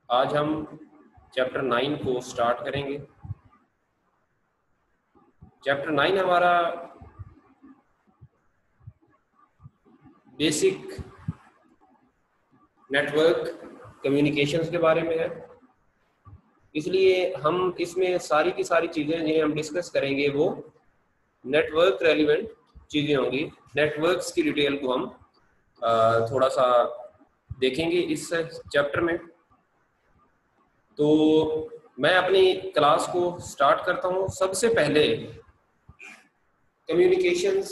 आज हम चैप्टर 9 को स्टार्ट करेंगे। चैप्टर 9 हमारा बेसिक नेटवर्क कम्युनिकेशंस के बारे में है, इसलिए हम इसमें सारी की सारी चीज़ें जिन्हें हम डिस्कस करेंगे वो नेटवर्क रेलिवेंट चीज़ें होंगी। नेटवर्क्स की डिटेल को हम थोड़ा सा देखेंगे इस चैप्टर में। तो मैं अपनी क्लास को स्टार्ट करता हूँ। सबसे पहले कम्युनिकेशंस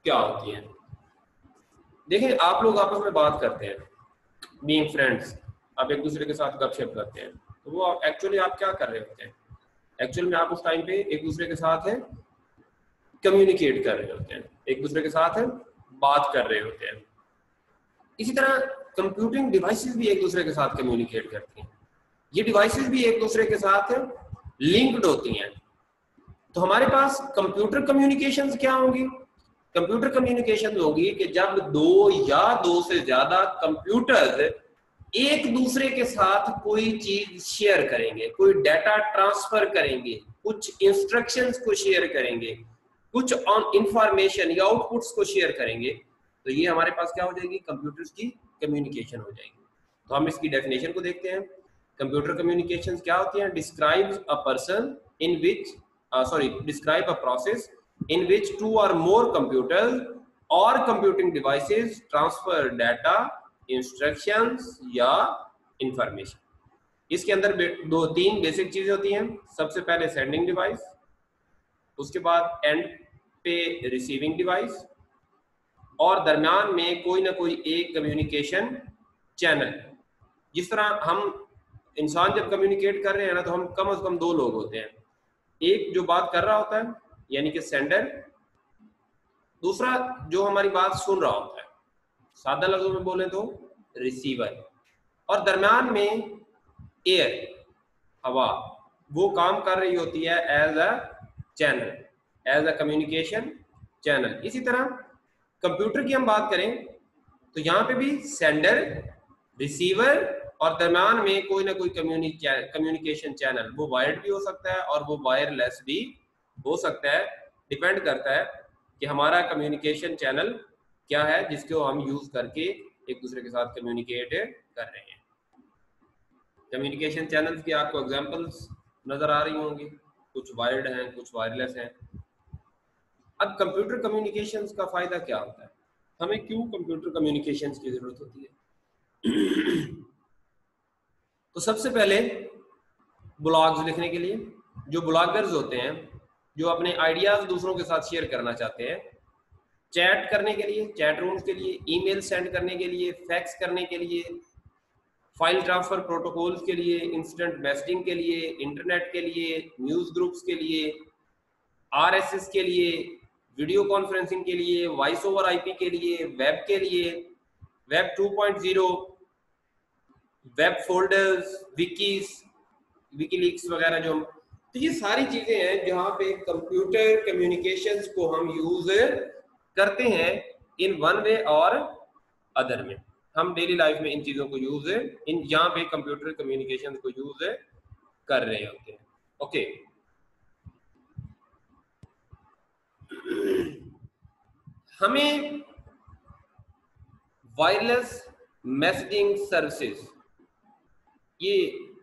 क्या होती हैं। देखें, आप लोग आपस में बात करते हैं, बीइंग फ्रेंड्स, आप एक दूसरे के साथ गपशप करते हैं, तो वो एक्चुअली आप क्या कर रहे होते हैं? एक्चुअल में आप उस टाइम पे एक दूसरे के साथ हैं कम्युनिकेट कर रहे होते हैं, एक दूसरे के साथ बात कर रहे होते हैं। इसी तरह कंप्यूटिंग डिवाइसेस भी एक दूसरे के साथ कम्युनिकेट करती हैं। ये डिवाइसेस भी एक दूसरे के साथ लिंक्ड होती हैं। तो हमारे पास कंप्यूटर कम्युनिकेशंस क्या होंगी? कंप्यूटर कम्युनिकेशन होगी कि जब दो या दो से ज्यादा कंप्यूटर्स एक दूसरे के साथ कोई चीज शेयर करेंगे, कोई डाटा ट्रांसफर करेंगे, कुछ इंस्ट्रक्शंस को शेयर करेंगे, कुछ ऑन इंफॉर्मेशन या आउटपुट्स को शेयर करेंगे, तो ये हमारे पास क्या हो जाएगी? कंप्यूटर्स की कम्युनिकेशन हो जाएगी। तो हम इसकी डेफिनेशन को देखते हैं। कंप्यूटर कम्युनिकेशन क्या होती है? Describes a person in which describe a process in which two or more computers or computing devices transfer data, instructions या information। इसके अंदर दो तीन बेसिक चीजें होती हैं। सबसे पहले सेंडिंग डिवाइस, उसके बाद एंड पे रिसीविंग डिवाइस, और दरम्यान में कोई ना कोई एक कम्युनिकेशन चैनल। जिस तरह हम इंसान जब कम्युनिकेट कर रहे हैं ना, तो हम कम से कम दो लोग होते हैं। एक जो बात कर रहा होता है यानी कि सेंडर, दूसरा जो हमारी बात सुन रहा होता है, सादा लफ्जों में बोले तो रिसीवर, और दरम्यान में एयर, हवा, वो काम कर रही होती है as a channel, as a communication channel. इसी तरह कंप्यूटर की हम बात करें तो यहाँ पे भी सेंडर, रिसीवर और दरम्यान में कोई ना कोई कम्युनिकेशन चैनल, वो वायर्ड भी हो सकता है और वो वायरलेस भी हो सकता है। डिपेंड करता है कि हमारा कम्युनिकेशन चैनल क्या है जिसको हम यूज करके एक दूसरे के साथ कम्युनिकेट कर रहे हैं। कम्युनिकेशन चैनल्स की आपको एग्जांपल्स नजर आ रही होंगी, कुछ वायर्ड हैं, कुछ वायरलेस हैं। अब कंप्यूटर कम्युनिकेशंस का फायदा क्या होता है? हमें क्यों कंप्यूटर कम्युनिकेशंस की जरूरत होती है? तो सबसे पहले ब्लॉग्स लिखने के लिए, जो ब्लॉगर्स होते हैं, जो अपने आइडियाज दूसरों के साथ शेयर करना चाहते हैं, चैट करने के लिए, चैट रूम्स के लिए, ईमेल सेंड करने के लिए, फैक्स करने के लिए, फाइल ट्रांसफर प्रोटोकॉल्स के लिए, इंस्टेंट मैसेजिंग के लिए, इंटरनेट के लिए, न्यूज ग्रुप्स के लिए, आरएसएस के लिए, वीडियो कॉन्फ्रेंसिंग के लिए, वॉइस ओवर आईपी के लिए, वेब के लिए, वेब 2.0, वेब फोल्डर्स, विकीलीक्स वगैरह जो, तो ये सारी चीजें हैं जहां पे कंप्यूटर कम्युनिकेशंस को हम यूज करते हैं इन वन वे और अदर में। हम डेली लाइफ में इन चीजों को यूज यहाँ पे कंप्यूटर कम्युनिकेशन को यूज कर रहे होते हैं। ओके, हमें वायरलेस मैसेजिंग सर्विसेज, ये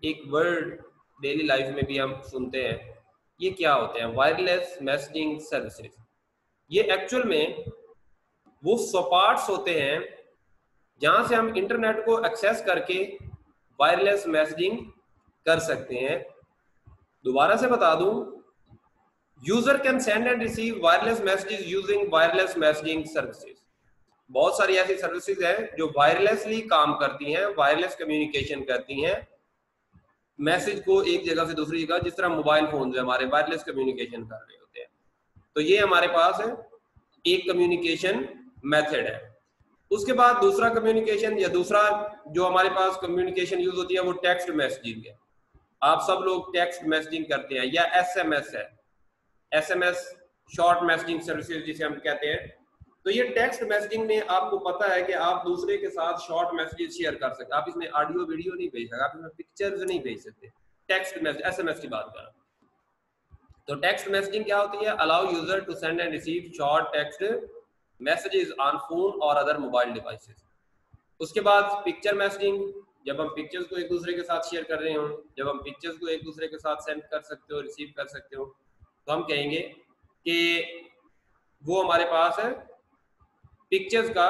एक वर्ड डेली लाइफ में भी हम सुनते हैं। ये क्या होते हैं? Wireless messaging services. ये एक्चुअल में वो सपार्ट्स होते हैं जहां से हम इंटरनेट को एक्सेस करके वायरलेस मैसेजिंग कर सकते हैं। दोबारा से बता दूं, user can send and receive wireless messages using wireless messaging services. बहुत सारी ऐसी सर्विसेज हैं जो वायरलेसली काम करती हैं, वायरलेस कम्युनिकेशन करती हैं मैसेज को एक जगह से दूसरी जगह, जिस तरह मोबाइल फोन जो हमारे वायरलेस कम्युनिकेशन कर रहे होते हैं। तो ये हमारे पास है एक कम्युनिकेशन मेथड है। उसके बाद दूसरा कम्युनिकेशन या दूसरा जो हमारे पास कम्युनिकेशन यूज होती है वो टेक्स्ट मैसेजिंग है। आप सब लोग टेक्स्ट मैसेजिंग करते हैं, या एसएमएस है, एसएमएस शॉर्ट मैसेजिंग सर्विसेज जिसे हम कहते हैं। तो ये टेक्स्ट मैसेजिंग में आपको पता है कि आप दूसरे के साथ शॉर्ट मैसेजेस शेयर कर सकते हैं, आप इसमें ऑडियो वीडियो नहीं भेज सकते, आप इसमें पिक्चर्स नहीं भेज सकते। टेक्स्ट मैसेज, एसएमएस की बात कर रहा हूं। तो टेक्स्ट मैसेजिंग क्या होती है? Allow user to send and receive short text messages on phone और अदर मोबाइल डिवाइसेस। उसके बाद पिक्चर मैसेजिंग, जब हम पिक्चर्स को एक दूसरे के साथ शेयर कर रहे हो, जब हम पिक्चर्स को एक दूसरे के साथ सेंड कर सकते हो, रिसीव कर सकते हो, तो हम कहेंगे कि वो हमारे पास है पिक्चर्स का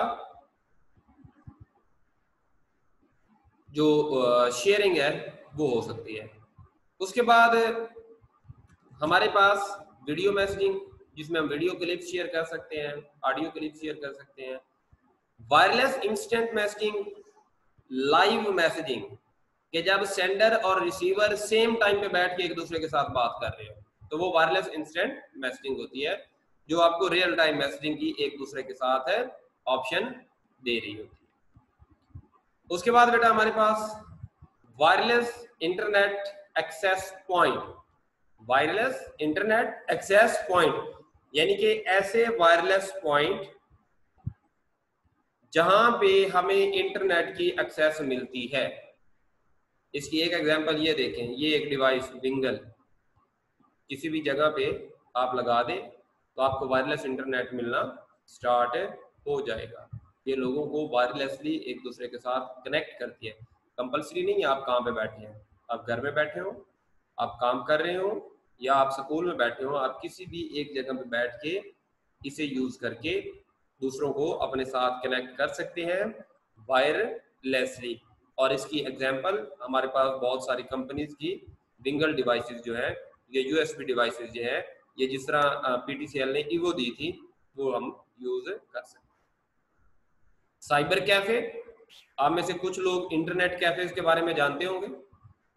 जो शेयरिंग है वो हो सकती है। उसके बाद हमारे पास वीडियो मैसेजिंग, जिसमें हम वीडियो क्लिप शेयर कर सकते हैं, ऑडियो क्लिप शेयर कर सकते हैं। Wireless instant messaging, live messaging, कि जब सेंडर और रिसीवर सेम टाइम पे बैठ के एक दूसरे के साथ बात कर रहे हो, तो वो वायरलेस इंस्टेंट मैसेजिंग होती है, जो आपको रियल टाइम मैसेजिंग की एक दूसरे के साथ है ऑप्शन दे रही होती है। उसके बाद बेटा हमारे पास wireless internet access point, wireless internet access point, यानी कि ऐसे वायरलेस पॉइंट जहां पे हमें इंटरनेट की एक्सेस मिलती है। इसकी एक एग्जांपल ये देखें, ये एक डिवाइस विंगल किसी भी जगह पे आप लगा दें तो आपको वायरलेस इंटरनेट मिलना स्टार्ट हो जाएगा। ये लोगों को वायरलेसली एक दूसरे के साथ कनेक्ट करती है। कंपलसरी नहीं है आप कहाँ पे बैठे हैं, आप घर में बैठे हो, आप काम कर रहे हो, या आप स्कूल में बैठे हो, आप किसी भी एक जगह पे बैठ के इसे यूज करके दूसरों को अपने साथ कनेक्ट कर सकते हैं वायरलेसली। और इसकी एग्जांपल हमारे पास बहुत सारी कंपनीज की विंगल डिवाइसेस जो है, ये यूएसबी डिवाइसेस जो है, ये जिस तरह पीटीसीएल ने ईवो दी थी वो हम यूज कर सकते हैं। साइबर कैफे, आप में से कुछ लोग इंटरनेट कैफेज के बारे में जानते होंगे,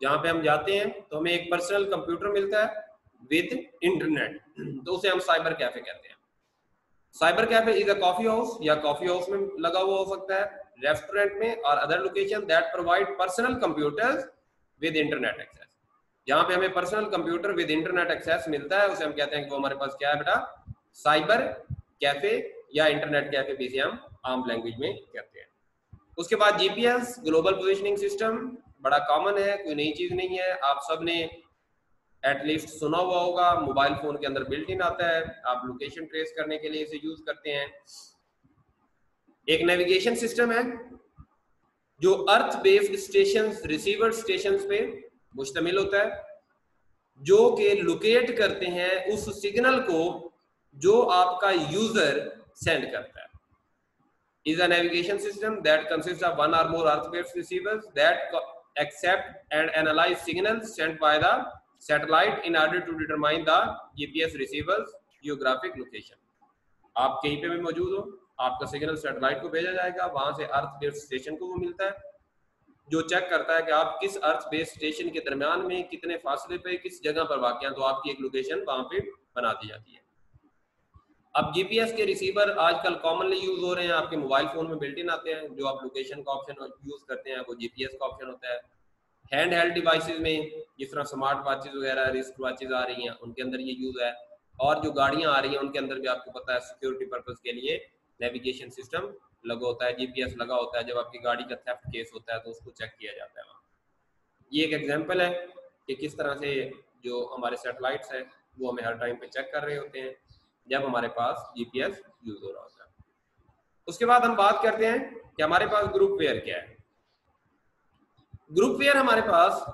जहां पे हम जाते हैं तो हमें एक पर्सनल कंप्यूटर मिलता है विद इंटरनेट, तो उसे हम साइबर कैफे कहते हैं। Cyber cafe is a coffee house, या कॉफी हाउस में लगा हुआ हो सकता है, रेस्टोरेंट में और other location that provide personal computers with internet access. जहां पे हमें personal computer with internet access मिलता है उसे हम कहते हैं कि वो हमारे पास क्या है बेटा, साइबर कैफे या इंटरनेट कैफे भी इसे हम आम लैंग्वेज में कहते हैं। उसके बाद जीपीएस, ग्लोबल पोजिशनिंग सिस्टम, बड़ा कॉमन है, कोई नई चीज नहीं है, आप सब ने एटलीस्ट सुना हुआ होगा, मोबाइल फोन के अंदर बिल्ट इन आता है, आप लोकेशन ट्रेस करने के लिए इसे यूज करते हैं। एक नेविगेशन सिस्टम है जो अर्थ बेस्ड स्टेशन, रिसीवर स्टेशन पे मुश्तमिल होता है, जो कि लोकेट करते हैं उस सिग्नल को जो आपका यूजर सेंड करता है। is a navigation system that consists of one or more earth-based receivers that accept and analyze signals sent by the satellite in order to determine the GPS receiver's geographic location. आप कहीं पे भी मौजूद हो, आपका signal satellite को भेजा जाएगा, वहां से अर्थ बेस्ड स्टेशन को वो मिलता है, जो चेक करता है कि आप किस अर्थ बेस्ड स्टेशन के दरमियान में कितने फासले पे किस जगह पर वाक़ हैं, तो आपकी एक लोकेशन वहां पे बना दी जाती है। अब जीपीएस के रिसीवर आजकल कॉमनली यूज हो रहे हैं, आपके मोबाइल फोन में बिल्ट इन आते हैं, जो आप लोकेशन का ऑप्शन यूज करते हैं वो जीपीएस का ऑप्शन होता है। हैंड हेल्ड डिवाइसेस में जिस तरह स्मार्ट वॉचेस वगैरह, रिस्ट वॉचेस आ रही हैं, उनके अंदर ये यूज है, और जो गाड़ियां आ रही हैं उनके अंदर भी आपको पता है सिक्योरिटी पर्पज के लिए नेविगेशन सिस्टम लगा होता है, जीपीएस लगा होता है। जब आपकी गाड़ी का थेफ्ट केस होता है तो उसको चेक किया जाता है वहाँ। ये एक एग्जाम्पल है कि किस तरह से जो हमारे सैटेलाइट्स हैं वो हमें हर टाइम पे चेक कर रहे होते हैं जब हमारे पास जीपीएस यूज हो रहा होता है। उसके बाद हम बात करते हैं कि हमारे पास ग्रुप वेयर क्या है। ग्रुप वेयर हमारे पास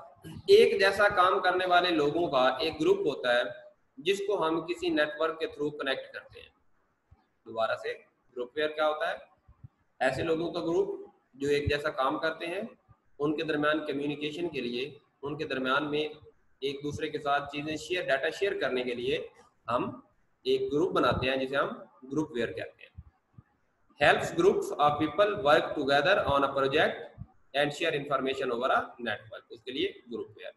एक जैसा काम करने वाले लोगों का एक ग्रुप होता है जिसको हम किसी नेटवर्क के थ्रू कनेक्ट करते हैं। दोबारा से, ग्रुप वेयर क्या होता है? ऐसे लोगों का ग्रुप जो एक जैसा काम करते हैं, उनके दरमियान कम्युनिकेशन के लिए, उनके दरमियान में एक दूसरे के साथ चीजें शेयर, डाटा शेयर करने के लिए हम एक ग्रुप बनाते हैं जिसे हम ग्रुप वेयर कहते हैं। Helps groups of people work together on a project and share information over a network, उसके लिए groupware.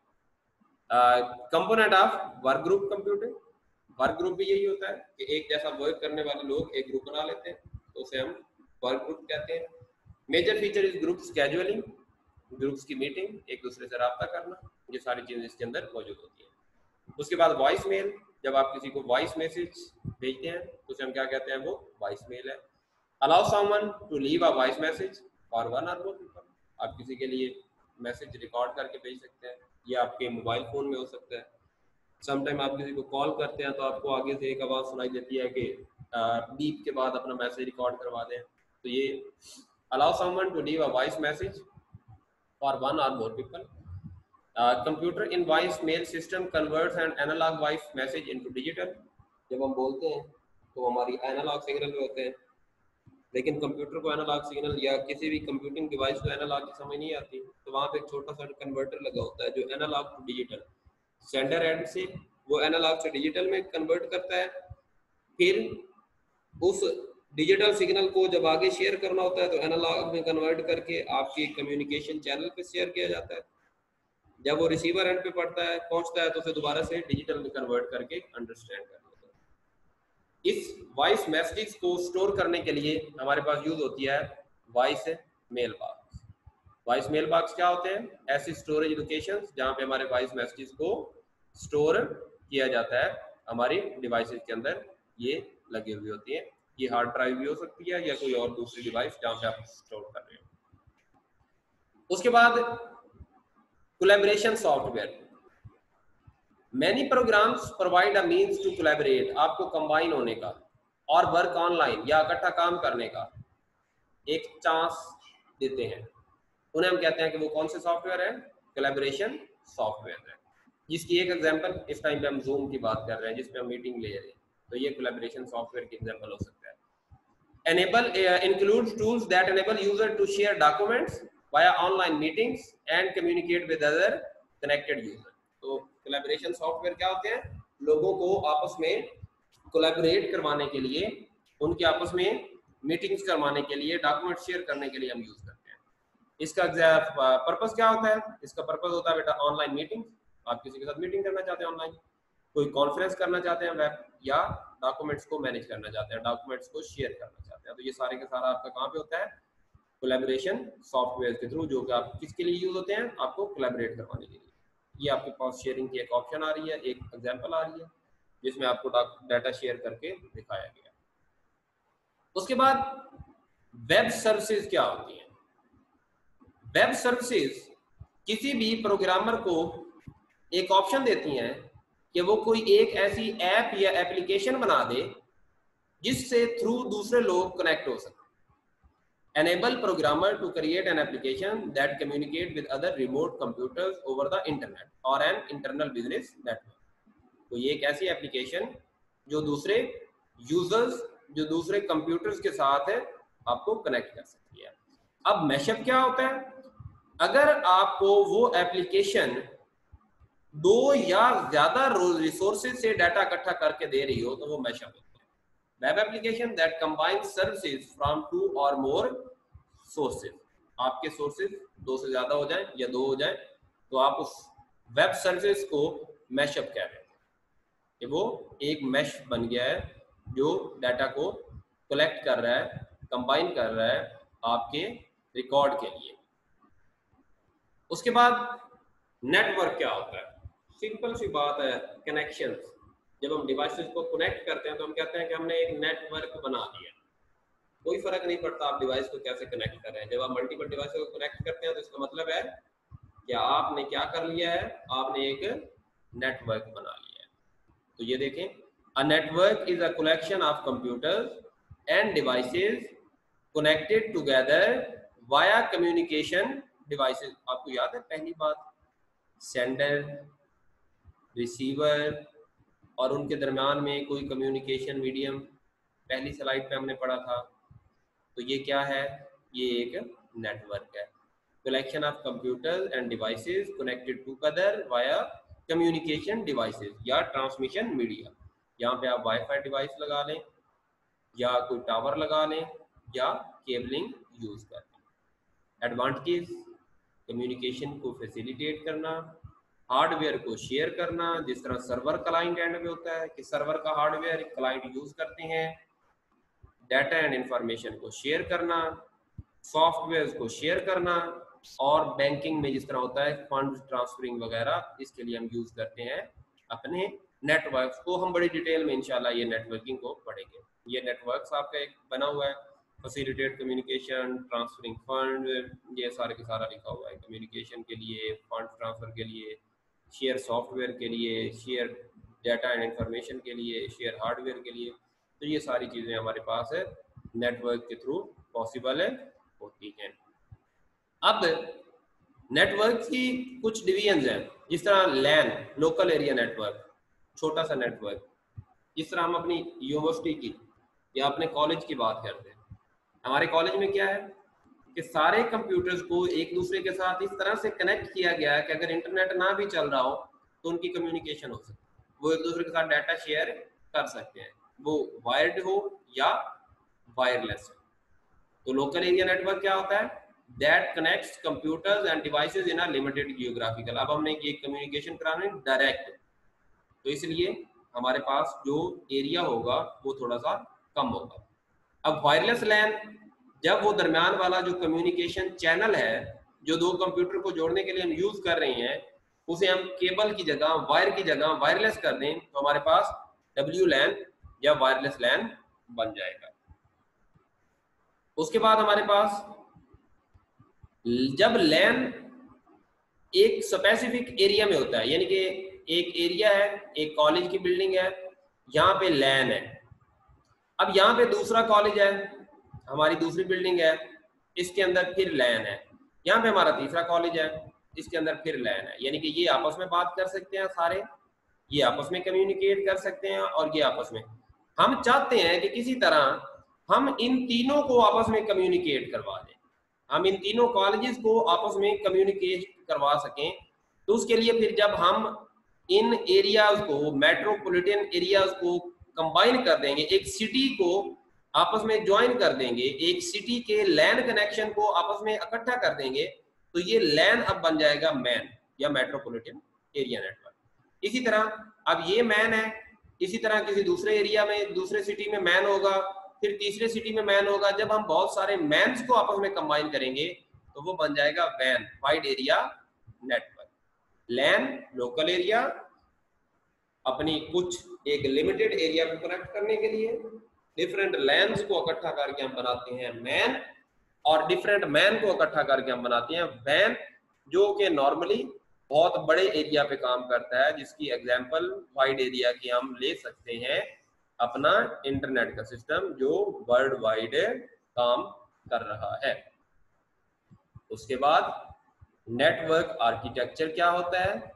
Component of workgroup computing, workgroup भी यही होता है कि एक जैसा वर्क करने वाले लोग एक ग्रुप बना लेते हैं, तो उसे हम वर्क ग्रुप कहते हैं। Major feature is group scheduling, groups की मीटिंग, एक दूसरे से रब्ता करना, ये सारी चीजें इसके अंदर मौजूद होती हैं। उसके बाद वॉइस मेल, जब आप किसी को वॉइस मैसेज भेजते हैं तो उसे हम क्या कहते हैं, वो वॉइस मेल है। allow someone to leave a voice message for one or more people. आप किसी के लिए मैसेज रिकॉर्ड करके भेज सकते हैं, ये आपके मोबाइल फोन में हो सकता है। समटाइम आप किसी को कॉल करते हैं तो आपको आगे से एक आवाज़ सुनाई देती है कि बीप के बाद अपना मैसेज रिकॉर्ड करवा दें, तो ये allow someone to leave a voice message for one or more people. Computer in voice mail system converts an analog voice message into digital. जब हम बोलते हैं तो हमारी एनालॉग सिग्नल में होते हैं, लेकिन कंप्यूटर को एनालॉग सिग्नल या किसी भी कंप्यूटिंग डिवाइस को एनालॉग की समझ नहीं आती, तो वहाँ पे एक छोटा सा कन्वर्टर लगा होता है जो analog to digital, sender end से वो एनालॉग से डिजिटल में कन्वर्ट करता है, फिर उस डिजिटल सिग्नल को जब आगे शेयर करना होता है तो एनालॉग में कन्वर्ट करके आपके कम्युनिकेशन चैनल पे शेयर किया जाता है। जब वो रिसीवर एंड पे पहुंचता है तो उसे दोबारा से डिजिटल में कन्वर्ट करके अंडरस्टैंड कर लेता है। इस वॉइस मैसेज को स्टोर करने के लिए हमारे पास यूज होती है voice mail box. Voice mail box क्या होते हैं? ऐसी स्टोरेज लोकेशंस जहां पे हमारे वॉइस मैसेजेस को स्टोर किया जाता है हमारी डिवाइसेस के अंदर, ये लगी हुई होती है। ये हार्ड ड्राइव भी हो सकती है या कोई और दूसरी डिवाइस जहां पे आप स्टोर कर रहे हो। उसके बाद collaboration software. Many programs provide a means to collaborate, आपको कंबाइन होने का और वर्क ऑनलाइन या इकट्ठा काम करने का एक चांस देते हैं। उन्हें हम कहते हैं कि वो कौन से सॉफ्टवेयर है? कोलैबोरेशन सॉफ्टवेयर है, जिसकी एक एग्जांपल इस टाइम पे हम जूम की बात कर रहे हैं जिसपे हम मीटिंग ले रहे हैं, तो ये कोलैबोरेशन सॉफ्टवेयर की एग्जांपल हो सकता है। Enable includes tools that enable user to share documents via online meetings and communicate with other connected user. तो collaboration software क्या होते हैं? लोगों को आपस में collaborate करवाने के लिए, उनके आपस में मीटिंग्स करवाने के लिए, डॉक्यूमेंट शेयर करने के लिए हम यूज करते हैं। इसका पर्पस क्या होता है? इसका पर्पस होता है बेटा ऑनलाइन मीटिंग। आप किसी के साथ मीटिंग करना चाहते हैं ऑनलाइन, कोई कॉन्फ्रेंस करना चाहते हैं वेब, या डॉक्यूमेंट्स को मैनेज करना चाहते हैं, डॉक्यूमेंट्स को शेयर करना चाहते हैं, तो ये सारे का सारा आपका कहाँ पे होता है? कोलैबोरेशन सॉफ्टवेयर के थ्रू, जो कि आप किसके लिए यूज होते हैं? आपको कोलैबोरेट करवाने के लिए। ये आपके पास शेयरिंग की एक ऑप्शन आ रही है, एक एग्जांपल आ रही है जिसमें आपको डाटा शेयर करके दिखाया गया। उसके बाद वेब सर्विसेज क्या होती हैं? वेब सर्विसेज किसी भी प्रोग्रामर को एक ऑप्शन देती हैं कि वो कोई एक ऐसी ऐप या एप्लीकेशन बना दे जिससे थ्रू दूसरे लोग कनेक्ट हो सके। Enable programmer to create an application that communicate with other remote computers over the internet or an internal business network. तो ये एक ऐसी एप्लीकेशन जो दूसरे यूजर्स, जो दूसरे कंप्यूटर्स के साथ है, आपको कनेक्ट कर सकती है। अब मैशअप क्या होता है? अगर आपको वो एप्लीकेशन दो या ज्यादा रिसोर्सेज से डाटा इकट्ठा करके दे रही हो तो वो मैशअप होता है। Web application that combines services from 2 और मोर सोर्सेज, आपके सोर्सेज 2 से ज्यादा हो जाए या 2 हो जाए तो आप उस वेब सर्विसेज को मैशअप कह रहे हैं कि वो एक मैश बन गया है जो डाटा को कलेक्ट कर रहा है, कंबाइन कर रहा है आपके रिकॉर्ड के लिए। उसके बाद नेटवर्क क्या होता है? सिंपल सी बात है, कनेक्शंस। जब हम डिवाइसेस को कनेक्ट करते हैं तो हम कहते हैं कि हमने एक नेटवर्क बना दिया। कोई फर्क नहीं पड़ता आप डिवाइस को कैसे कनेक्ट कर रहे हैं। जब आप मल्टीपल डिवाइस को कनेक्ट करते हैं तो इसका मतलब है कि आपने क्या कर लिया है? आपने एक नेटवर्क बना लिया है। तो ये देखें, a network is a collection of computers end devices connected together via communication devices. आपको याद है पहली बात, सेंडर, रिसीवर और उनके दरम्यान में कोई कम्युनिकेशन मीडियम, पहली स्लाइड पे हमने पढ़ा था। तो ये क्या है? ये एक नेटवर्क है, collection of computers end devices connected together via communication devices या ट्रांसमिशन मीडिया। यहाँ पे आप वाईफाई डिवाइस लगा लें या कोई टावर लगा लें या केबलिंग यूज कर लें। एडवांटेज, कम्युनिकेशन को फैसिलिटेट करना, हार्डवेयर को शेयर करना, जिस तरह सर्वर क्लाइंट एंड में होता है कि सर्वर का हार्डवेयर क्लाइंट यूज करते हैं। डाटा एंड इंफॉर्मेशन को शेयर करना, सॉफ्टवेयर को शेयर करना, और बैंकिंग में जिस तरह होता है फंड ट्रांसफरिंग वगैरह, इसके लिए हम यूज करते हैं अपने नेटवर्क्स को। हम बड़ी डिटेल में इंशाल्लाह ये नेटवर्किंग को पढ़ेंगे। ये नेटवर्क्स आपका एक बना हुआ है फैसिलिटेट कम्युनिकेशन, ट्रांसफरिंग फंड, ये सारे के सारा लिखा हुआ है। कम्युनिकेशन के लिए, फंड ट्रांसफर के लिए, शेयर सॉफ्टवेयर के लिए, शेयर डाटा एंड इंफॉर्मेशन के लिए, शेयर हार्डवेयर के लिए, तो ये सारी चीज़ें हमारे पास है नेटवर्क के थ्रू पॉसिबल है होती हैं। अब नेटवर्क की कुछ डिवीजन्स हैं, जिस तरह लैन, लोकल एरिया नेटवर्क, छोटा सा नेटवर्क। जिस तरह हम अपनी यूनिवर्सिटी की या अपने कॉलेज की बात करते हैं, हमारे कॉलेज में क्या है कि सारे कंप्यूटर्स को एक दूसरे के साथ इस तरह से कनेक्ट किया गया है कि अगर इंटरनेट ना भी चल रहा हो तो उनकी कम्युनिकेशन हो सकती है, वो एक दूसरे के साथ डाटा शेयर कर सकते हैं, वो वायर्ड हो या वायरलेस हो। तो लोकल एरिया नेटवर्क क्या होता है? That connects computers end devices in a limited geographical. अब हमने ये कम्युनिकेशन कराना है डायरेक्ट, तो इसलिए हमारे पास जो एरिया होगा वो थोड़ा सा कम होगा। अब वायरलेस लैन, जब वो दरमियान वाला जो कम्युनिकेशन चैनल है जो दो कंप्यूटर को जोड़ने के लिए हम यूज कर रहे हैं, उसे हम केबल की जगह, वायर की जगह वायरलेस कर दें, तो हमारे पास डब्ल्यू लैन या वायरलेस लैन बन जाएगा। उसके बाद हमारे पास जब लैन एक स्पेसिफिक एरिया में होता है, यानी कि एक एरिया है, एक कॉलेज की बिल्डिंग है, यहाँ पे लैन है। अब यहाँ पे दूसरा कॉलेज है, हमारी दूसरी बिल्डिंग है, इसके अंदर फिर लैन है। यहाँ पे हमारा तीसरा कॉलेज है, इसके अंदर फिर लैन है। यानी कि ये आपस में बात कर सकते हैं सारे, ये आपस में कम्युनिकेट कर सकते हैं, और ये आपस में, हम चाहते हैं कि किसी तरह हम इन तीनों को आपस में कम्युनिकेट करवा दें, हम इन तीनों कॉलेजेस को आपस में कम्युनिकेट करवा सकें। तो उसके लिए फिर जब हम इन एरियाज को, मेट्रोपॉलिटन एरियाज को कंबाइन कर देंगे, एक सिटी को आपस में ज्वाइन कर देंगे, एक सिटी के लैन कनेक्शन को आपस में इकट्ठा कर देंगे, तो ये लैन अब बन जाएगा मैन या मेट्रोपॉलिटन एरिया नेटवर्क। इसी तरह अब ये मैन है, इसी तरह किसी दूसरे एरिया में, दूसरे सिटी में मैन होगा, फिर तीसरे सिटी में मैन होगा। जब हम बहुत सारे मैन्स को आपस में कंबाइन करेंगे तो वो बन जाएगा वैन, वाइड एरिया नेटवर्क। लैन लोकल एरिया, अपनी कुछ एक लिमिटेड एरिया को कनेक्ट करने के लिए, डिफरेंट लैंस को इकट्ठा करके हम बनाते हैं मैन, और डिफरेंट मैन को इकट्ठा करके हम बनाते हैं वैन, जो कि नॉर्मली बहुत बड़े एरिया पे काम करता है, जिसकी एग्जांपल वाइड एरिया की हम ले सकते हैं अपना इंटरनेट का सिस्टम जो वर्ल्ड वाइड काम कर रहा है। उसके बाद नेटवर्क आर्किटेक्चर क्या होता है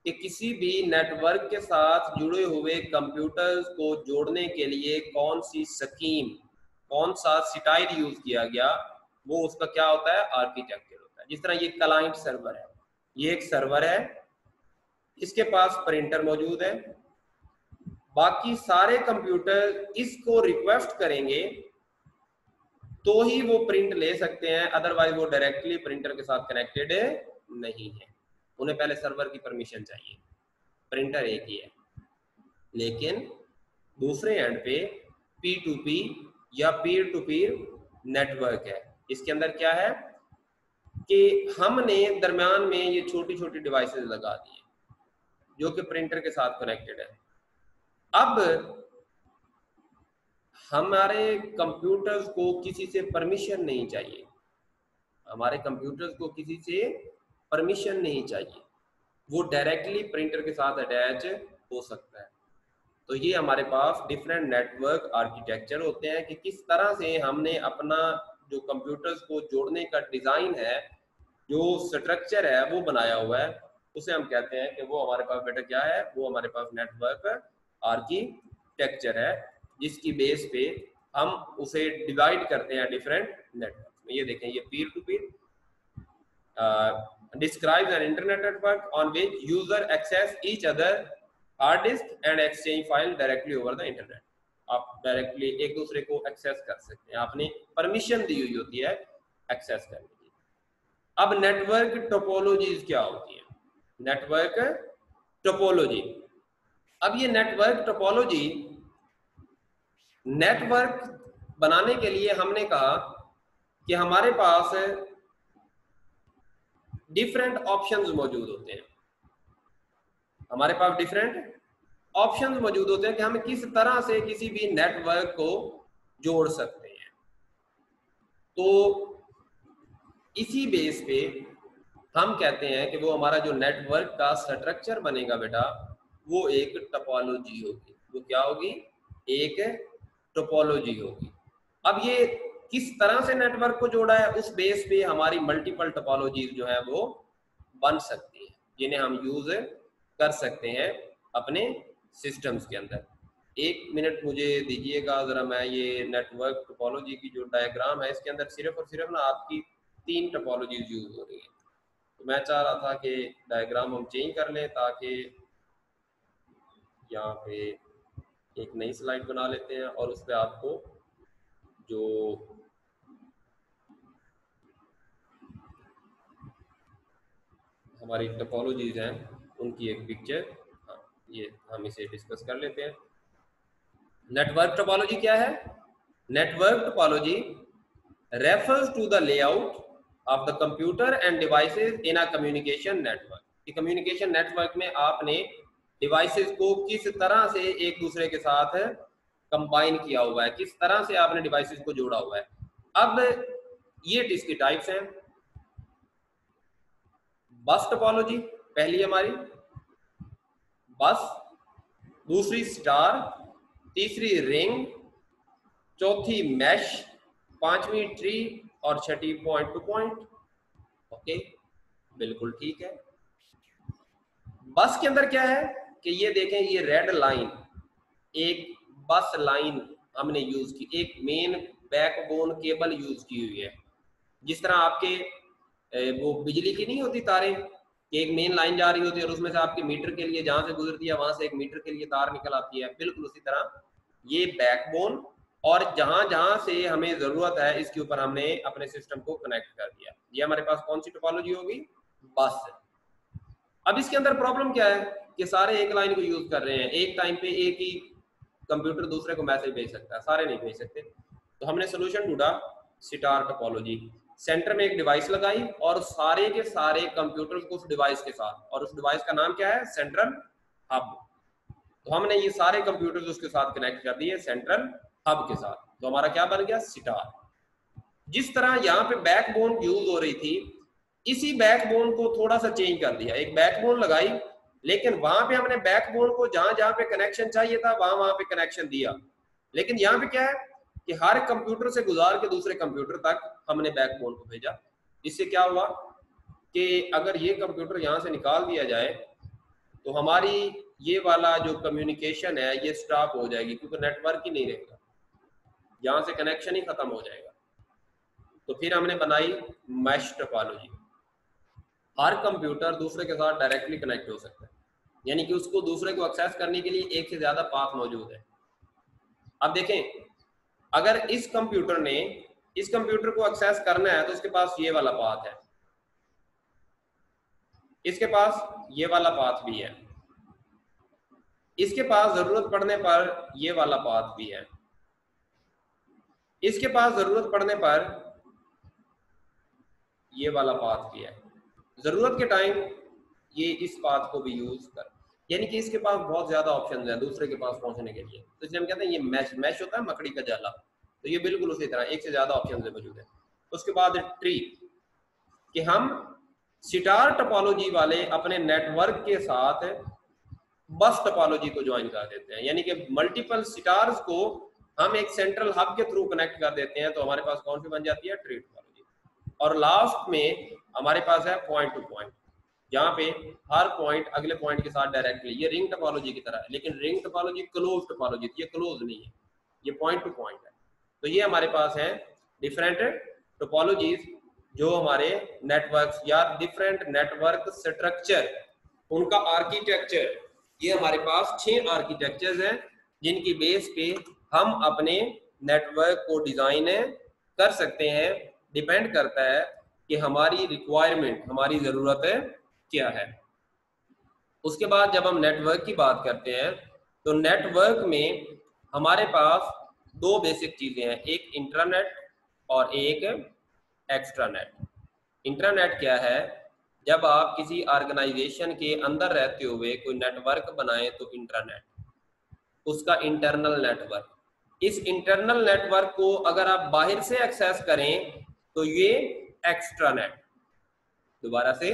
कि किसी भी नेटवर्क के साथ जुड़े हुए कंप्यूटर्स को जोड़ने के लिए कौन सी स्कीम, कौन सा स्टाइल यूज किया गया, वो उसका क्या होता है? आर्किटेक्चर होता है। जिस तरह ये क्लाइंट सर्वर है, ये एक सर्वर है, इसके पास प्रिंटर मौजूद है, बाकी सारे कंप्यूटर इसको रिक्वेस्ट करेंगे तो ही वो प्रिंट ले सकते हैं, अदरवाइज वो डायरेक्टली प्रिंटर के साथ कनेक्टेड नहीं है, उन्हें पहले सर्वर की परमिशन चाहिए। प्रिंटर एक ही है, लेकिन दूसरे एंड पे P2P या पीयर टू पीयर नेटवर्क है। इसके अंदर क्या है कि हमने दरम्यान में ये छोटी छोटी डिवाइसेस लगा दी है जो कि प्रिंटर के साथ कनेक्टेड है। अब हमारे कंप्यूटर्स को किसी से परमिशन नहीं चाहिए, हमारे कंप्यूटर्स को किसी से परमिशन नहीं चाहिए, वो डायरेक्टली प्रिंटर के साथ अटैच हो सकता है। तो ये हमारे पास डिफरेंट नेटवर्क आर्किटेक्चर होते हैं कि किस तरह से हमने अपना जो कंप्यूटर्स को जोड़ने का डिजाइन है, जो स्ट्रक्चर है वो बनाया हुआ है, उसे हम कहते हैं कि वो हमारे पास बेटा क्या है, वो हमारे पास नेटवर्क आर्किटेक्चर है, जिसकी बेस पे हम उसे डिवाइड करते हैं डिफरेंट नेटवर्क में। ये देखें, ये peer to peer describes an internet network on which user access each other hard disk and exchange file directly over the internet। आप डायरेक्टली एक दूसरे को एक्सेस कर सकते हैं, आपने परमिशन दी हुई होती है एक्सेस करने की। अब नेटवर्क टोपोलॉजीज क्या होती है? नेटवर्क टोपोलॉजी, अब ये नेटवर्क टोपोलॉजी, नेटवर्क बनाने के लिए हमने कहा कि हमारे पास डिफरेंट ऑप्शंस मौजूद होते हैं, हमारे पास डिफरेंट ऑप्शंस मौजूद होते हैं कि हम किस तरह से किसी भी नेटवर्क को जोड़ सकते हैं। तो इसी बेस पे हम कहते हैं कि वो हमारा जो नेटवर्क का स्ट्रक्चर बनेगा बेटा, वो एक टोपोलॉजी होगी। वो क्या होगी? एक टोपोलॉजी होगी। अब ये किस तरह से नेटवर्क को जोड़ा है, उस बेस पे हमारी मल्टीपल टोपोलॉजीज जो है वो बन सकती हैं, जिन्हें हम यूज कर सकते हैं अपने सिस्टम्स के अंदर। एक मिनट मुझे दीजिएगा जरा, मैं ये नेटवर्क टोपोलॉजी की जो डायग्राम है इसके अंदर सिर्फ और सिर्फ ना आपकी 3 टोपोलॉजीज यूज हो रही है, तो मैं चाह रहा था कि डायग्राम हम चेंज कर लें, ताकि यहाँ पे एक नई स्लाइड बना लेते हैं और उस पर आपको जो हमारी टोपोलॉजीज हैं उनकी एक पिक्चर, हाँ, ये हम इसे डिस्कस कर लेते हैं। नेटवर्क टोपोलॉजी क्या है? Network topology refers to the layout of the computer and devices in a communication network। कि कम्युनिकेशन नेटवर्क में आपने डिवाइसेस को किस तरह से एक दूसरे के साथ कंबाइन किया हुआ है, किस तरह से आपने डिवाइसेस को जोड़ा हुआ है। अब ये इसकी टाइप्स हैं। बस टोपोलॉजी पहली हमारी बस, दूसरी स्टार, तीसरी रिंग, चौथी मैश, पांचवी ट्री और छठी पॉइंट टू पॉइंट। ओके, बिल्कुल ठीक है। बस के अंदर क्या है कि ये देखें, ये रेड लाइन एक बस लाइन हमने यूज की, एक मेन बैकबोन केबल यूज की हुई है। जिस तरह आपके वो बिजली की नहीं होती तारें, कि एक मेन लाइन जा रही होती है और उसमें से आपके मीटर के लिए जहां से गुजरती है वहां से एक मीटर के लिए तार निकल आती है, बिल्कुल उसी तरह ये बैकबोन, और जहां जहां से हमें जरूरत है इसके ऊपर हमने अपने सिस्टम को कनेक्ट कर दिया। ये हमारे पास कौन सी टोपोलॉजी होगी? बस। अब इसके अंदर प्रॉब्लम क्या है कि सारे एक लाइन को यूज कर रहे हैं, एक टाइम पे एक ही कंप्यूटर दूसरे को मैसेज भेज सकता है, सारे नहीं भेज सकते। तो हमने सोल्यूशन ढूंढा स्टार टोपोलॉजी। सेंटर में एक डिवाइस लगाई और सारे के सारे कंप्यूटर को उस डिवाइस के साथ, और उस डिवाइस का नाम क्या है? Central hub. तो हमने ये सारे कंप्यूटर उसके साथ कनेक्ट कर दिए सेंट्रल हब के साथ, तो हमारा क्या बन गया? स्टार। जिस तरह यहाँ पे बैकबोन यूज हो रही थी, इसी बैकबोन को थोड़ा सा चेंज कर दिया, एक बैकबोन लगाई, लेकिन वहां पे हमने बैकबोन को जहां जहां पे कनेक्शन चाहिए था वहां वहां पे कनेक्शन दिया। लेकिन यहाँ पे क्या है कि हर कंप्यूटर से गुजार के दूसरे कंप्यूटर तक हमने बैकबोन को भेजा। इससे क्या हुआ कि अगर ये कंप्यूटर यहाँ से निकाल दिया जाए तो हमारी ये वाला जो कम्युनिकेशन है ये स्टॉप हो जाएगी, क्योंकि नेटवर्क ही नहीं रहेगा, यहाँ से कनेक्शन ही खत्म हो जाएगा। तो फिर हमने बनाई मैश टोपोलॉजी। हर कंप्यूटर दूसरे के साथ डायरेक्टली कनेक्ट हो सकता है, यानी कि उसको दूसरे को एक्सेस करने के लिए एक से ज्यादा पाथ मौजूद है। अब देखें, अगर इस कंप्यूटर ने इस कंप्यूटर को एक्सेस करना है तो इसके पास ये वाला पाथ है, इसके पास ये वाला पाथ भी है, इसके पास जरूरत पड़ने पर ये वाला पाथ भी है, इसके पास जरूरत पड़ने पर ये वाला पाथ भी है। जरूरत के टाइम ये इस पाथ को भी यूज कर, यानी कि इसके पास बहुत ज्यादा ऑप्शन है दूसरे के पास पहुंचने के लिए। तो इसलिए हम कहते हैं ये मैश होता है मकड़ी का जाला, तो ये बिल्कुल उसी तरह एक से ज्यादा ऑप्शन मौजूद है। उसके बाद ट्री, कि हम स्टार टोपोलॉजी वाले अपने नेटवर्क के साथ बस टोपोलॉजी को ज्वाइन कर देते हैं, यानी कि मल्टीपल स्टार्स को हम एक सेंट्रल हब के थ्रू कनेक्ट कर देते हैं, तो हमारे पास कौन सी बन जाती है? Tree topology. और लास्ट में हमारे पास है पॉइंट टू पॉइंट, जहाँ पे हर पॉइंट अगले पॉइंट के साथ डायरेक्टली, ये रिंग टोपोलॉजी की तरह है, लेकिन रिंग टोपोलॉजी क्लोज टोपोलॉजी, ये क्लोज नहीं है, ये पॉइंट टू पॉइंट है। तो ये हमारे पास है डिफरेंट टोपोलॉजीज जो हमारे नेटवर्क्स या डिफरेंट नेटवर्क स्ट्रक्चर, उनका आर्किटेक्चर, ये हमारे पास 6 आर्किटेक्चर्स हैं जिनकी बेस पे हम अपने नेटवर्क को डिजाइन कर सकते हैं। डिपेंड करता है कि हमारी रिक्वायरमेंट, हमारी जरूरत क्या है। उसके बाद जब हम नेटवर्क की बात करते हैं तो नेटवर्क में हमारे पास 2 बेसिक चीजें हैं, एक इंट्रानेट और एक एक्स्ट्रानेट। इंट्रानेट क्या है? जब आप किसी ऑर्गेनाइजेशन के अंदर रहते हुए कोई नेटवर्क बनाएं तो इंट्रानेट, उसका इंटरनल नेटवर्क। इस इंटरनल नेटवर्क को अगर आप बाहर से एक्सेस करें तो ये एक्स्ट्रानेट। दोबारा से,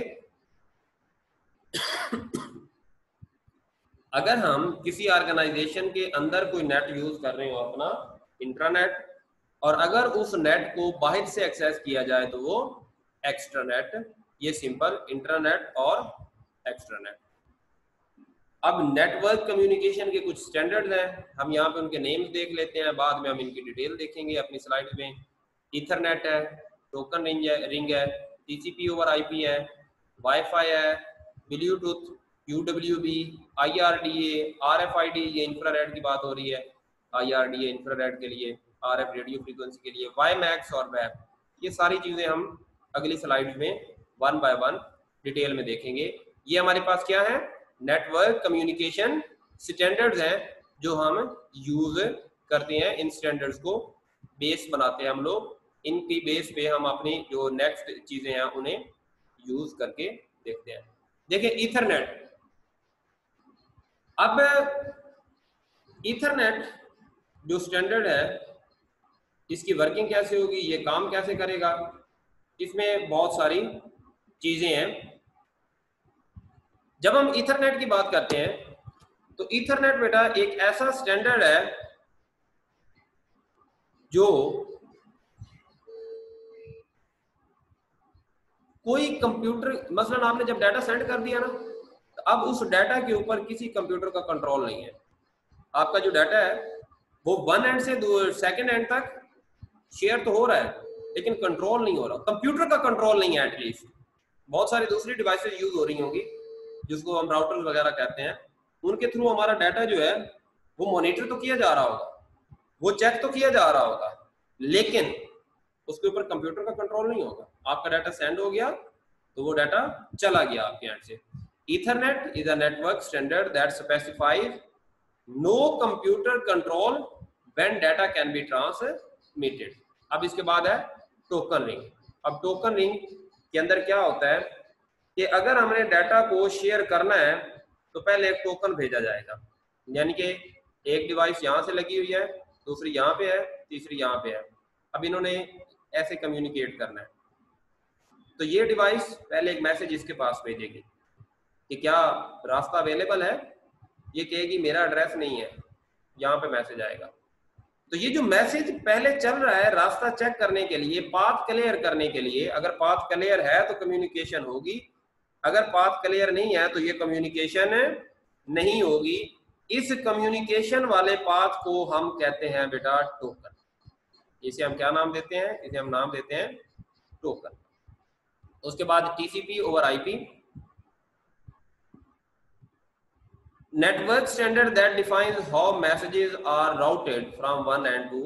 अगर हम किसी ऑर्गेनाइजेशन के अंदर कोई नेट यूज कर रहे हो अपना इंट्रानेट, और अगर उस नेट को बाहर से एक्सेस किया जाए तो वो एक्स्ट्रानेट। ये सिंपल इंट्रानेट और एक्स्ट्रानेट। अब नेटवर्क कम्युनिकेशन के कुछ स्टैंडर्ड्स हैं, हम यहाँ पे उनके नेम्स देख लेते हैं, बाद में हम इनकी डिटेल देखेंगे अपनी स्लाइड में। ईथरनेट है, टोकन रिंग है, टीसीपी ओवर आईपी है, वाईफाई है, ब्लूटूथ, यूडब्ल्यूबी, आईआरडीए, आरएफआईडी, ये इंफ्रारेड की बात हो रही है, आईआरडीए इंफ्रारेड के लिए, आरएफ रेडियो फ्रीक्वेंसी के लिए, वाईमैक्स और वेब। ये सारी चीजें हम अगली स्लाइड में वन बाय वन डिटेल में देखेंगे। ये हमारे पास क्या है, नेटवर्क कम्युनिकेशन स्टैंडर्ड्स हैं जो हम यूज करते हैं। इन स्टैंडर्ड्स को बेस बनाते हैं हम लोग, इनकी बेस पे हम अपनी जो नेक्स्ट चीजें हैं उन्हें यूज करके देखते हैं। देखिए ईथरनेट। अब ईथरनेट जो स्टैंडर्ड है, इसकी वर्किंग कैसे होगी, ये काम कैसे करेगा, इसमें बहुत सारी चीजें हैं। जब हम ईथरनेट की बात करते हैं तो ईथरनेट बेटा एक ऐसा स्टैंडर्ड है जो कोई कंप्यूटर, मसलन आपने जब डाटा सेंड कर दिया ना, तो अब उस डाटा के ऊपर किसी कंप्यूटर का कंट्रोल नहीं है। आपका जो डाटा है वो वन एंड से सेकंड एंड तक शेयर तो हो रहा है, लेकिन कंट्रोल नहीं हो रहा, कंप्यूटर का कंट्रोल नहीं है। एटलीस्ट बहुत सारी दूसरी डिवाइसेस यूज हो रही होंगी जिसको हम राउटर वगैरह कहते हैं, उनके थ्रू हमारा डाटा जो है वो मॉनिटर तो किया जा रहा होगा, वो चेक तो किया जा रहा होगा, लेकिन उसके ऊपर कंप्यूटर का कंट्रोल नहीं होगा। आपका डाटा सेंड हो गया तो वो डाटा चला गया आपके एंड से। Ethernet is a network standard that specifies no computer control when data can be transmitted. अब इसके बाद है टोकन रिंग। अब टोकन रिंग के अंदर क्या होता है कि अगर हमने डाटा को शेयर करना है तो पहले एक टोकन भेजा जाएगा, यानी कि एक डिवाइस यहाँ से लगी हुई है, दूसरी यहाँ पे है, तीसरी यहाँ पे है। अब इन्होंने ऐसे कम्युनिकेट करना है, तो ये डिवाइस पहले एक मैसेज इसके पास भेजेगी कि क्या रास्ता अवेलेबल है, ये कहेगी मेरा एड्रेस नहीं है, यहाँ पे मैसेज आएगा। तो ये जो मैसेज पहले चल रहा है रास्ता चेक करने के लिए, पाथ क्लियर करने के लिए, अगर पाथ क्लियर है तो कम्युनिकेशन होगी, अगर पाथ क्लियर नहीं है तो ये कम्युनिकेशन नहीं होगी। इस कम्युनिकेशन वाले पाथ को हम कहते हैं बेटा टोकन। इसे हम क्या नाम देते हैं, इसे हम नाम देते हैं टोकन। उसके बाद TCP over IP, network standard that defines how messages are routed from one end to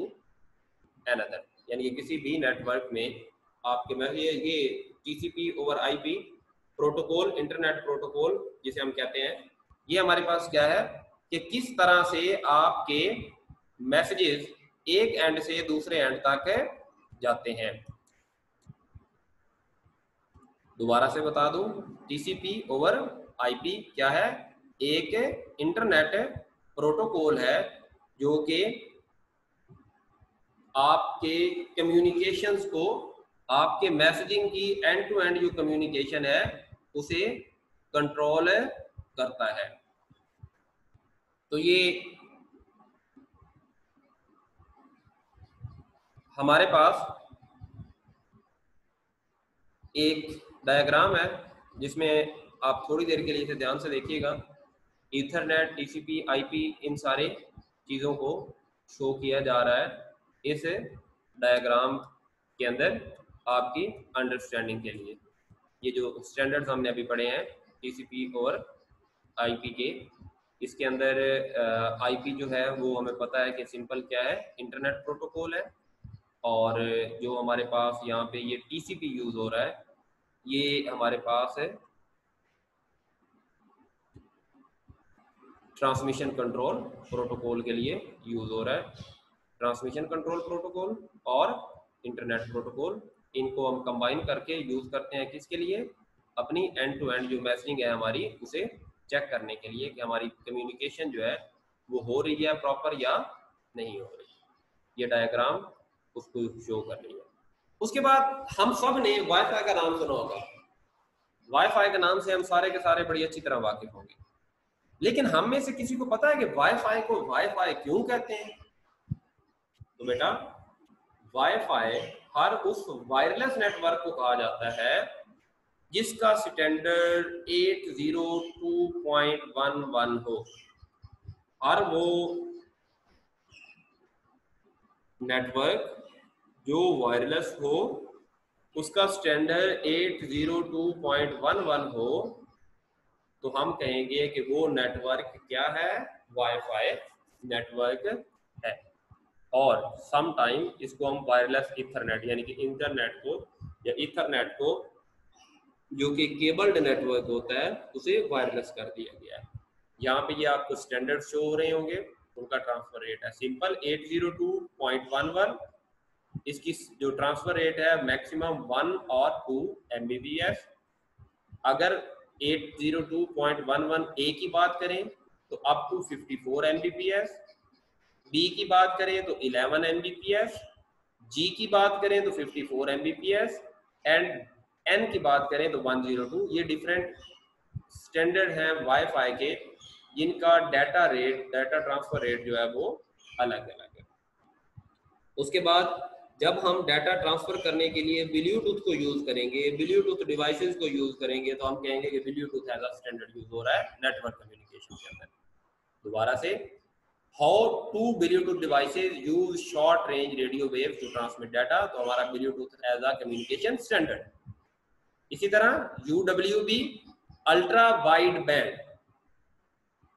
another। यानी कि किसी भी नेटवर्क में आपके ये TCP over IP protocol, internet protocol जिसे हम कहते हैं, ये हमारे पास क्या है कि किस तरह से आपके मैसेजेस एक एंड से दूसरे एंड तक जाते हैं। दोबारा से बता दूं, TCP ओवर IP क्या है, एक इंटरनेट प्रोटोकॉल है जो कि आपके कम्युनिकेशंस को, आपके मैसेजिंग की एंड टू एंड जो कम्युनिकेशन है उसे कंट्रोल करता है। तो ये हमारे पास एक डायग्राम है जिसमें आप थोड़ी देर के लिए इसे ध्यान से देखिएगा। ईथरनेट, टीसीपी, आईपी, इन सारे चीज़ों को शो किया जा रहा है इस डायग्राम के अंदर आपकी अंडरस्टैंडिंग के लिए। ये जो स्टैंडर्ड्स हमने अभी पढ़े हैं टीसीपी और आईपी के, इसके अंदर आईपी जो है वो हमें पता है कि सिंपल क्या है, इंटरनेट प्रोटोकॉल है, और जो हमारे पास यहाँ पे ये टीसीपी यूज हो रहा है ये हमारे पास है ट्रांसमिशन कंट्रोल प्रोटोकॉल के लिए यूज हो रहा है। ट्रांसमिशन कंट्रोल प्रोटोकॉल और इंटरनेट प्रोटोकॉल, इनको हम कंबाइन करके यूज करते हैं किसके लिए, अपनी एंड टू एंड जो मैसेजिंग है हमारी उसे चेक करने के लिए कि हमारी कम्युनिकेशन जो है वो हो रही है प्रॉपर या नहीं हो रही। ये डायग्राम उसको शो कर रही है। उसके बाद हम सब ने वाईफाई का नाम सुना होगा, वाईफाई के नाम से हम सारे के सारे बड़ी अच्छी तरह वाकिफ होंगे, लेकिन हम में से किसी को पता है कि वाईफाई को वाईफाई क्यों कहते हैं? तो बेटा वाईफाई हर उस वायरलेस नेटवर्क को कहा जाता है जिसका स्टैंडर्ड 802.11 हो। हर वो नेटवर्क जो वायरलेस हो उसका स्टैंडर्ड 802.11 हो, तो हम कहेंगे कि वो नेटवर्क क्या है? वाईफाई नेटवर्क है। और सम टाइम इसको हम वायरलेस इथरनेट यानी कि इंटरनेट को या इथरनेट को जो कि केबल्ड नेटवर्क होता है उसे वायरलेस कर दिया गया है। यहाँ पे ये आपको स्टैंडर्ड शो हो रहे होंगे, उनका ट्रांसफर रेट है सिंपल 802.11। इसकी जो ट्रांसफर रेट है मैक्सिमम 1 और 2 Mbps। अगर 802.11 ए की बात करें तो अप टू 54 Mbps, बी की बात करें तो 11 Mbps, जी की बात करें तो 54 Mbps एंड एन की बात करें तो 102। ये डिफरेंट स्टैंडर्ड हैं वाईफाई के जिनका डाटा ट्रांसफर रेट जो है वो अलग अलग है। उसके बाद जब हम डाटा ट्रांसफर करने के लिए ब्लूटूथ को यूज करेंगे, ब्लूटूथ डिवाइसेस को यूज करेंगे, तो हम कहेंगे कि Bluetooth as a standard use हो रहा है नेटवर्क कम्युनिकेशन के अंदर। दोबारा से, how two Bluetooth devices use short range radio waves to transmit data, तो हमारा Bluetooth as a communication standard. इसी तरह UWB अल्ट्रा वाइड बैंड,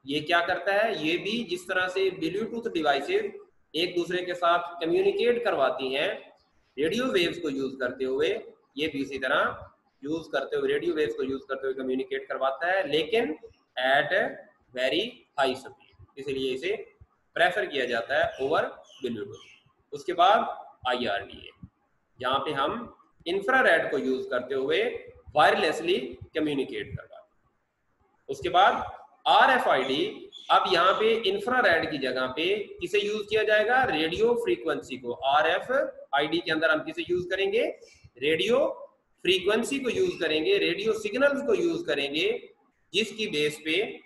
ये क्या करता है? ये भी जिस तरह से ब्लूटूथ डिवाइसेस एक दूसरे के साथ कम्युनिकेट करवाती हैं रेडियो वेव्स को यूज करते हुए, ये भी इसी तरह यूज करते हुए रेडियो वेव्स को यूज करते हुए कम्युनिकेट करवाता है, लेकिन एट वेरी हाई स्पीड, इसलिए इसे प्रेफर किया जाता है ओवर ब्लूटूथ। उसके बाद IRDA, जहाँ पे हम इंफ्रारेड को यूज करते हुए वायरलेसली कम्युनिकेट करवाते हैं। उसके बाद RFID, अब यहाँ पे इंफ्रारेड की जगह पे किसे यूज किया जाएगा? रेडियो फ्रीक्वेंसी को। RFID के अंदर हम किसे यूज करेंगे? रेडियो फ्रीक्वेंसी को यूज करेंगे, रेडियो सिग्नल्स को यूज करेंगे, जिसकी बेस पे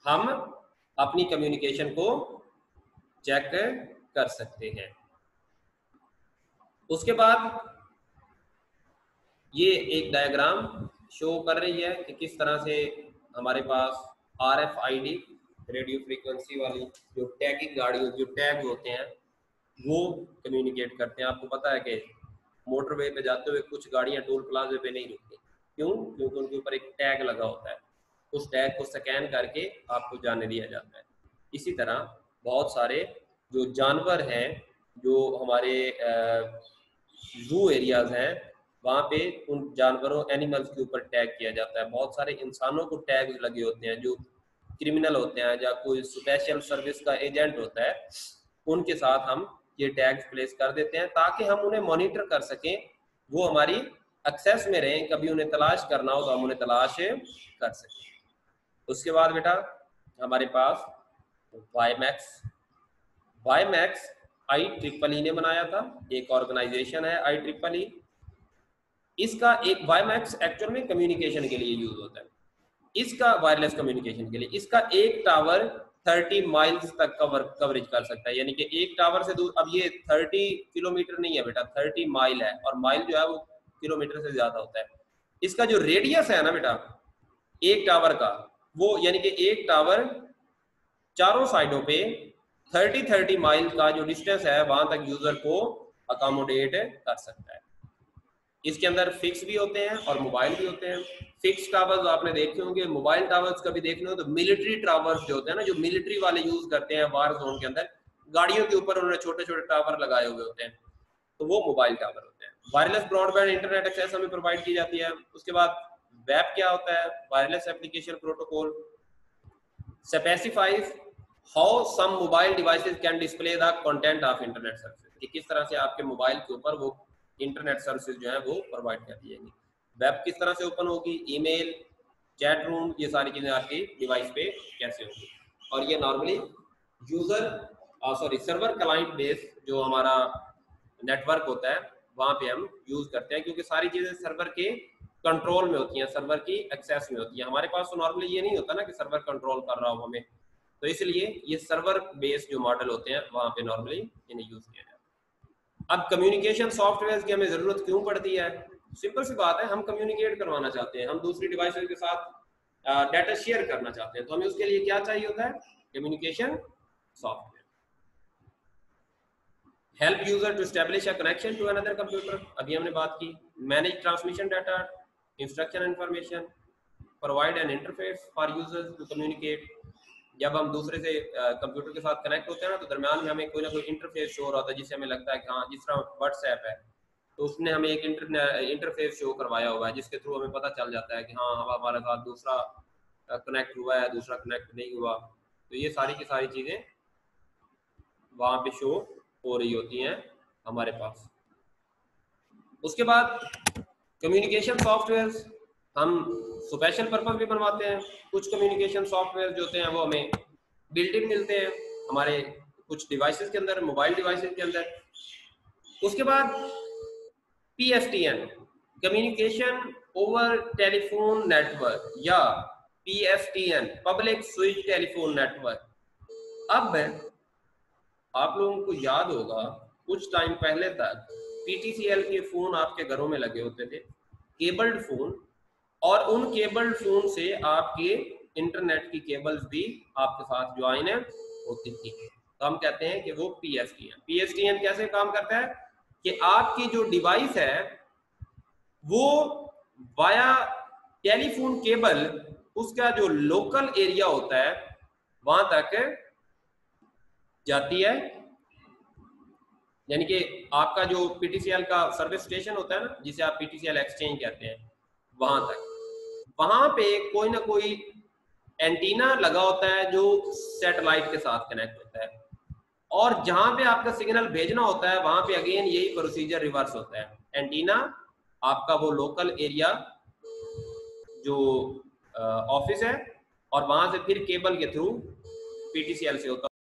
हम अपनी कम्युनिकेशन को चेक कर सकते हैं। उसके बाद ये एक डायग्राम शो कर रही है कि किस तरह से हमारे पास RFID रेडियो फ्रीक्वेंसी वाली जो टैगिंग गाड़ियों जो टैग होते हैं वो कम्युनिकेट करते हैं। आपको पता है कि मोटरवे पे जाते हुए कुछ गाड़ियां टोल प्लाजे पे नहीं रुकती, क्यों? क्योंकि उनके ऊपर एक टैग लगा होता है, उस टैग को स्कैन करके आपको जाने दिया जाता है। इसी तरह बहुत सारे जो जानवर हैं जो हमारे जू एरियाज हैं वहाँ पे उन जानवरों एनिमल्स के ऊपर टैग किया जाता है। बहुत सारे इंसानों को टैग लगे होते हैं जो क्रिमिनल होते हैं या कोई स्पेशल सर्विस का एजेंट होता है, उनके साथ हम ये टैग्स प्लेस कर देते हैं ताकि हम उन्हें मॉनिटर कर सकें, वो हमारी एक्सेस में रहें, कभी उन्हें तलाश करना हो तो हम उन्हें तलाश कर सकें। उसके बाद बेटा हमारे पास वाईमैक्स IEEE ने बनाया था, एक ऑर्गेनाइजेशन है IEEE। इसका एक वाईमैक्स एक्चुअल में कम्युनिकेशन के लिए यूज होता है, इसका वायरलेस कम्युनिकेशन के लिए। इसका एक टावर 30 माइल्स तक कवरेज कर सकता है, यानी कि एक टावर से दूर। अब ये 30 किलोमीटर नहीं है बेटा, 30 माइल है, और माइल जो है वो किलोमीटर से ज्यादा होता है। इसका जो रेडियस है ना बेटा एक टावर का, वो यानी कि एक टावर चारों साइडों पे 30 माइल का जो डिस्टेंस है वहां तक यूजर को अकोमोडेट कर सकता है। इसके अंदर फिक्स भी होते हैं और मोबाइल भी होते हैं। फिक्स टावर्स आपने देखे होंगे, मोबाइल टावर्स कभी देखने हो तो मिलिट्री टावर्स जो होते हैं ना, जो मिलिट्री वाले यूज करते हैं वार जोन के अंदर, गाड़ियों के ऊपर उन्होंने छोटे छोटे टावर लगाए हुए होते हैं, तो वो मोबाइल टावर होते हैं। वायरलेस ब्रॉडबैंड इंटरनेट एक्सेस हमें प्रोवाइड की जाती है। उसके बाद वेब क्या होता है? Wireless application protocol specifies how some mobile devices can display the content of internet services, कि किस तरह से आपके मोबाइल के ऊपर वो इंटरनेट सर्विसेज जो है वो प्रोवाइड कर दी जाएंगी। वेब किस तरह से ओपन होगी, ईमेल, चैट रूम, ये सारी चीजें आपकी डिवाइस पे कैसे होगी। और ये normally user server client base जो हमारा नेटवर्क होता है वहां पे हम यूज करते हैं, क्योंकि सारी चीजें सर्वर के कंट्रोल में होती हैं, सर्वर की एक्सेस में होती है। हमारे पास तो नॉर्मली ये नहीं होता ना कि सर्वर कंट्रोल कर रहा हो हमें, तो इसलिए ये सर्वर बेस्ड जो मॉडल होते हैं वहां पे नॉर्मली इन्हें यूज किया जाता है। अब कम्युनिकेशन सॉफ्टवेयर की हमें जरूरत क्यों पड़ती है? सिंपल सी बात है, हम कम्युनिकेट करवाना चाहते हैं, हम दूसरी डिवाइसेस के साथ डाटा शेयर करना चाहते हैं, तो हमें उसके लिए क्या चाहिए होता है? Communication software. Help user to establish a connection to another computer, अभी हमने बात की। Manage transmission data, instruction information, provide an interface for users to communicate. जब हम दूसरे से कंप्यूटर के साथ कनेक्ट होते हैं ना, तो दरम्यान में हमें कोई ना कोई इंटरफेस शो हो रहा होता है, जिससे हमें लगता है कि हाँ, जिस तरह व्हाट्सएप है तो उसने हमें एक इंटरफेस शो करवाया हुआ है, जिसके थ्रू हमें पता चल जाता है कि हाँ, हमारे साथ दूसरा कनेक्ट हुआ है, दूसरा कनेक्ट नहीं हुआ। तो ये सारी की सारी चीज़ें वहाँ पे शो हो रही होती हैं हमारे पास। उसके बाद कम्युनिकेशन सॉफ्टवेयर हम स्पेशल पर्पज भी बनवाते हैं। कुछ कम्युनिकेशन सॉफ्टवेयर जो होते हैं वो हमें बिल्ट इन मिलते हैं हमारे कुछ डिवाइसेस के अंदर, मोबाइल डिवाइसेस के अंदर। उसके बाद PSTN, communication over telephone network, या PSTN, public switch telephone network. अब आप लोगों को याद होगा कुछ टाइम पहले तक PTCL के फोन आपके घरों में लगे होते थे, केबल्ड फोन, और उन केबल्ड फोन से आपके इंटरनेट की केबल्स भी आपके साथ ज्वाइन होती थी। तो हम कहते हैं कि वो PSTN कैसे काम करता है कि आपकी जो डिवाइस है वो वाया टेलीफोन केबल उसका जो लोकल एरिया होता है वहां तक जाती है, यानी कि आपका जो PTCL का सर्विस स्टेशन होता है ना, जिसे आप PTCL एक्सचेंज कहते हैं, वहां तक, वहां पे कोई ना कोई एंटीना लगा होता है जो सैटेलाइट के साथ कनेक्ट होता है, और जहां पे आपका सिग्नल भेजना होता है वहां पे अगेन यही प्रोसीजर रिवर्स होता है। एंटीना आपका वो लोकल एरिया जो ऑफिस है, और वहां से फिर केबल के थ्रू PTCL से होता